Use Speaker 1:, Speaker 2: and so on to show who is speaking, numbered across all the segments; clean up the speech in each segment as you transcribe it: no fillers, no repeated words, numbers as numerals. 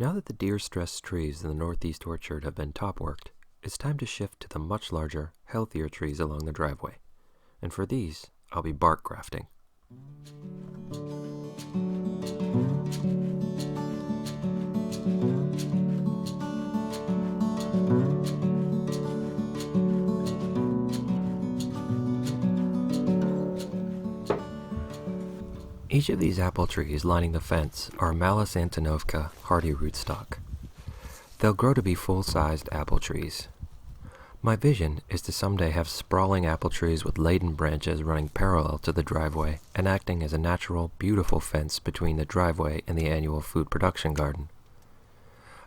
Speaker 1: Now that the deer-stressed trees in the northeast orchard have been top-worked, it's time to shift to the much larger, healthier trees along the driveway. And for these, I'll be bark grafting. Each of these apple trees lining the fence are Malus antonovka hardy rootstock. They'll grow to be full-sized apple trees. My vision is to someday have sprawling apple trees with laden branches running parallel to the driveway and acting as a natural, beautiful fence between the driveway and the annual food production garden.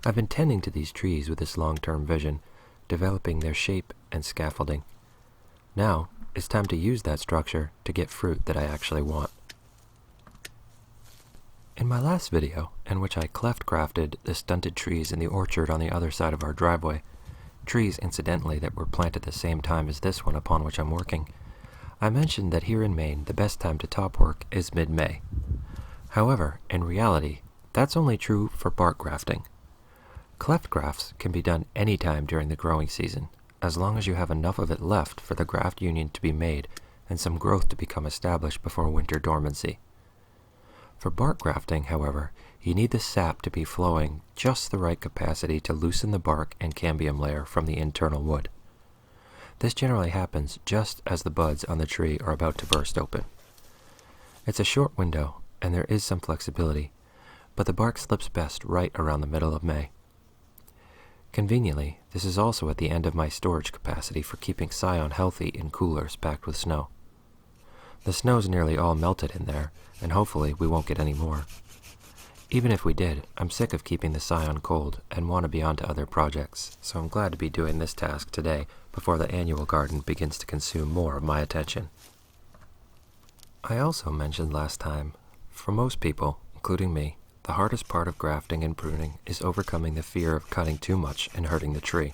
Speaker 1: I've been tending to these trees with this long-term vision, developing their shape and scaffolding. Now, it's time to use that structure to get fruit that I actually want. In my last video, in which I cleft grafted the stunted trees in the orchard on the other side of our driveway, trees incidentally that were planted the same time as this one upon which I'm working, I mentioned that here in Maine the best time to top work is mid-May. However, in reality, that's only true for bark grafting. Cleft grafts can be done any time during the growing season, as long as you have enough of it left for the graft union to be made and some growth to become established before winter dormancy. For bark grafting, however, you need the sap to be flowing just the right capacity to loosen the bark and cambium layer from the internal wood. This generally happens just as the buds on the tree are about to burst open. It's a short window, and there is some flexibility, but the bark slips best right around the middle of May. Conveniently, this is also at the end of my storage capacity for keeping scion healthy in coolers packed with snow. The snow's nearly all melted in there, and hopefully we won't get any more. Even if we did, I'm sick of keeping the scion cold and want to be on to other projects, so I'm glad to be doing this task today before the annual garden begins to consume more of my attention. I also mentioned last time, for most people, including me, the hardest part of grafting and pruning is overcoming the fear of cutting too much and hurting the tree.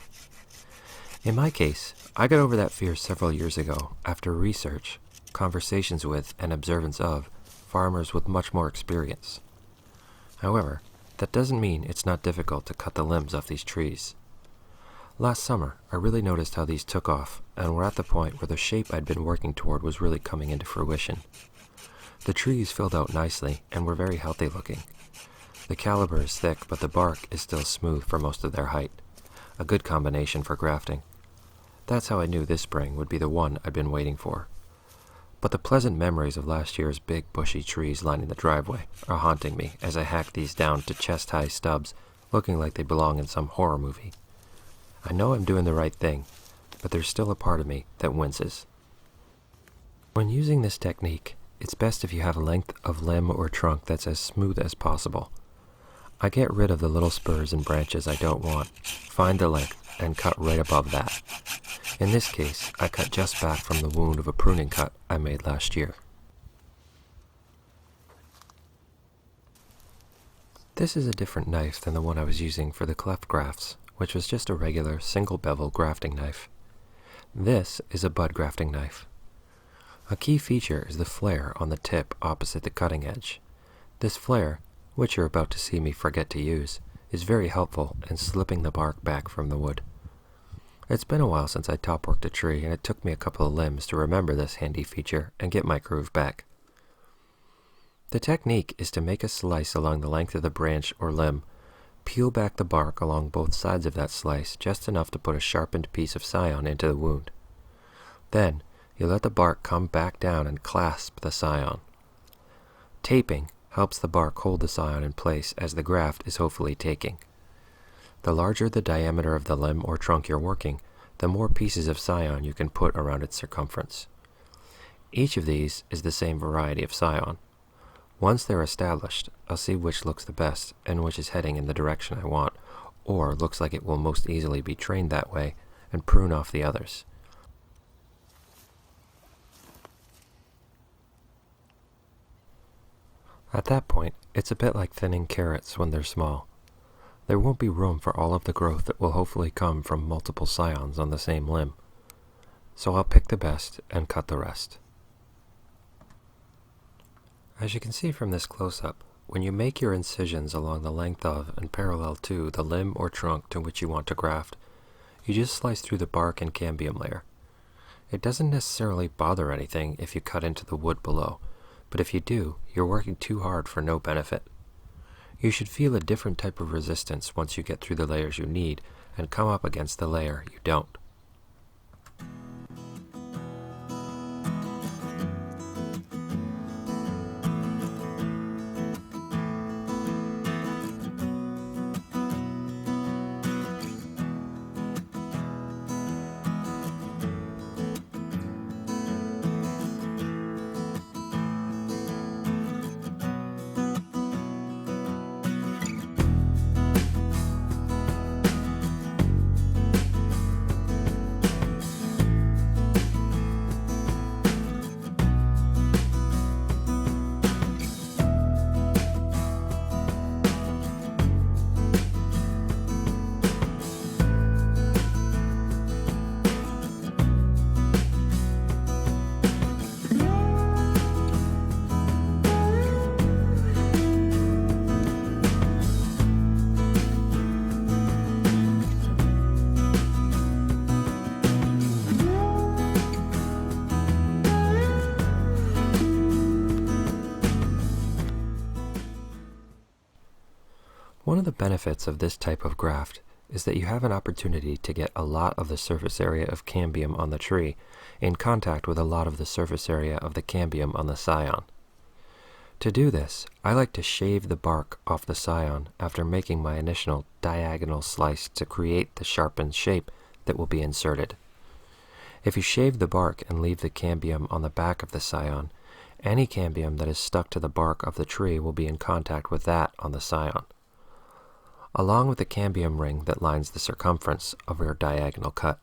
Speaker 1: In my case, I got over that fear several years ago after research, conversations with, and observance of farmers with much more experience. However, that doesn't mean it's not difficult to cut the limbs off these trees. Last summer, I really noticed how these took off and were at the point where the shape I'd been working toward was really coming into fruition. The trees filled out nicely and were very healthy looking. The caliber is thick, but the bark is still smooth for most of their height, a good combination for grafting. That's how I knew this spring would be the one I'd been waiting for. But the pleasant memories of last year's big bushy trees lining the driveway are haunting me as I hack these down to chest-high stubs, looking like they belong in some horror movie. I know I'm doing the right thing, but there's still a part of me that winces. When using this technique, it's best if you have a length of limb or trunk that's as smooth as possible. I get rid of the little spurs and branches I don't want, find the length, and cut right above that. In this case, I cut just back from the wound of a pruning cut I made last year. This is a different knife than the one I was using for the cleft grafts, which was just a regular single bevel grafting knife. This is a bud grafting knife. A key feature is the flare on the tip opposite the cutting edge. This flare, which you're about to see me forget to use, is very helpful in slipping the bark back from the wood. It's been a while since I top-worked a tree, and it took me a couple of limbs to remember this handy feature and get my groove back. The technique is to make a slice along the length of the branch or limb, peel back the bark along both sides of that slice just enough to put a sharpened piece of scion into the wound. Then, you let the bark come back down and clasp the scion. Taping helps the bark hold the scion in place as the graft is hopefully taking. The larger the diameter of the limb or trunk you're working, the more pieces of scion you can put around its circumference. Each of these is the same variety of scion. Once they're established, I'll see which looks the best and which is heading in the direction I want, or looks like it will most easily be trained that way, and prune off the others. At that point, it's a bit like thinning carrots when they're small. There won't be room for all of the growth that will hopefully come from multiple scions on the same limb. So I'll pick the best and cut the rest. As you can see from this close-up, when you make your incisions along the length of and parallel to the limb or trunk to which you want to graft, you just slice through the bark and cambium layer. It doesn't necessarily bother anything if you cut into the wood below, but if you do, you're working too hard for no benefit. You should feel a different type of resistance once you get through the layers you need and come up against the layer you don't. One of the benefits of this type of graft is that you have an opportunity to get a lot of the surface area of cambium on the tree in contact with a lot of the surface area of the cambium on the scion. To do this, I like to shave the bark off the scion after making my initial diagonal slice to create the sharpened shape that will be inserted. If you shave the bark and leave the cambium on the back of the scion, any cambium that is stuck to the bark of the tree will be in contact with that on the scion, along with the cambium ring that lines the circumference of your diagonal cut.